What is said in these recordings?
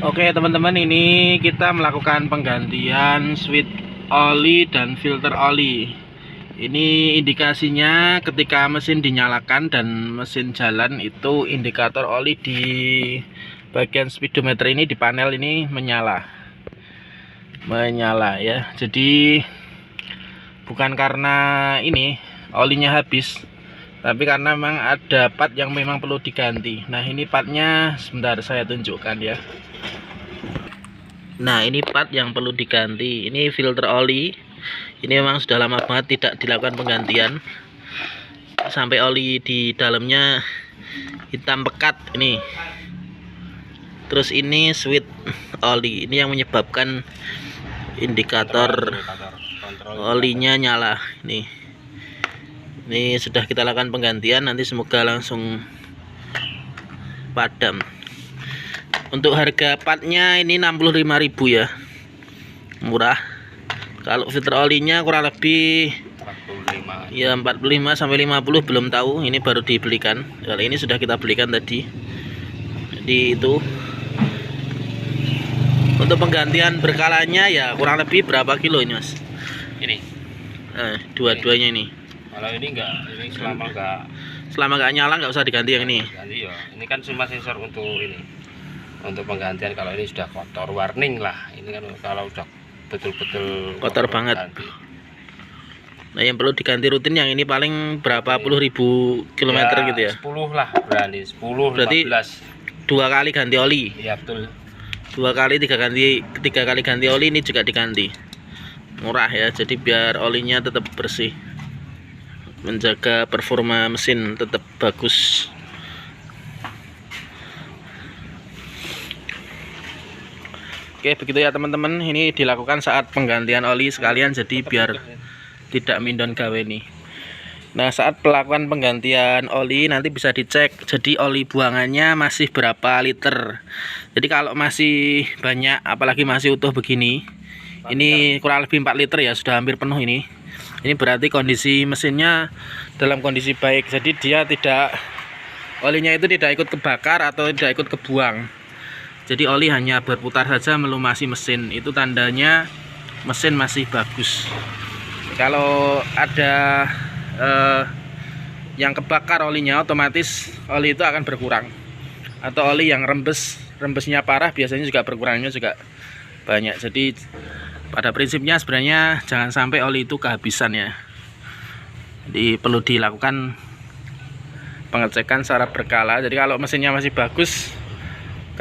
Oke teman-teman, ini kita melakukan penggantian switch oli dan filter oli. Ini indikasinya ketika mesin dinyalakan dan mesin jalan, itu indikator oli di bagian speedometer ini, di panel ini menyala ya. Jadi bukan karena ini olinya habis, tapi karena memang ada part yang memang perlu diganti. Nah, ini partnya sebentar saya tunjukkan ya. Nah, ini part yang perlu diganti. Ini filter oli. Ini memang sudah lama banget tidak dilakukan penggantian, sampai oli di dalamnya hitam pekat ini. Terus ini switch oli, ini yang menyebabkan indikator olinya nyala. Ini sudah kita lakukan penggantian, nanti semoga langsung padam. Untuk harga partnya ini 65.000 ya, murah. Kalau filter olinya kurang lebih 45 ya, 45 sampai 50 belum tahu, ini baru dibelikan. Kalau ini sudah kita belikan tadi. Jadi itu untuk penggantian berkalanya ya, kurang lebih berapa kilo ini Mas? Ini dua-duanya ini. kalau ini enggak, ini selama nggak nyala nggak usah diganti yang ini. ganti ya. Ini kan cuma sensor untuk ini, untuk penggantian. Kalau ini sudah kotor, warning lah. Ini kan kalau udah betul-betul kotor banget ganti. Nah, yang perlu diganti rutin yang ini paling berapa puluh ribu kilometer Ya, gitu ya. 10 lah berani, 10 Berarti 15. 2 kali ganti oli. Iya betul. 2 kali, 3 kali ganti oli, ini juga diganti. Murah ya, jadi biar olinya tetap bersih, menjaga performa mesin tetap bagus. Oke, begitu ya teman-teman. Ini dilakukan saat penggantian oli sekalian, jadi biar tidak mindon gawe nih. Nah, saat pelakukan penggantian oli nanti bisa dicek, jadi oli buangannya masih berapa liter. Jadi kalau masih banyak, apalagi masih utuh begini, ini kurang lebih 4 liter ya, sudah hampir penuh ini. Ini berarti kondisi mesinnya dalam kondisi baik, jadi dia tidak, olinya itu tidak ikut kebakar atau tidak ikut kebuang. Jadi oli hanya berputar saja melumasi mesin, itu tandanya mesin masih bagus. Kalau ada yang kebakar olinya, otomatis oli itu akan berkurang. Atau oli yang rembesnya parah, biasanya juga berkurangnya juga banyak. Jadi pada prinsipnya sebenarnya jangan sampai oli itu kehabisan ya. Jadi perlu dilakukan pengecekan secara berkala. Jadi kalau mesinnya masih bagus,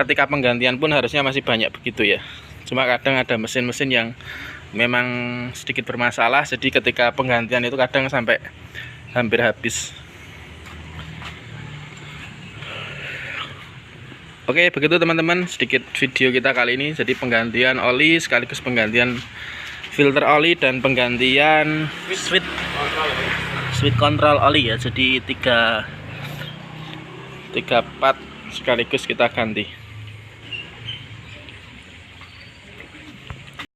ketika penggantian pun harusnya masih banyak begitu ya. Cuma kadang ada mesin-mesin yang memang sedikit bermasalah, jadi ketika penggantian itu kadang sampai hampir habis. Oke, begitu teman-teman sedikit video kita kali ini. Jadi penggantian oli sekaligus penggantian filter oli dan penggantian switch control oli ya. Jadi tiga part sekaligus kita ganti.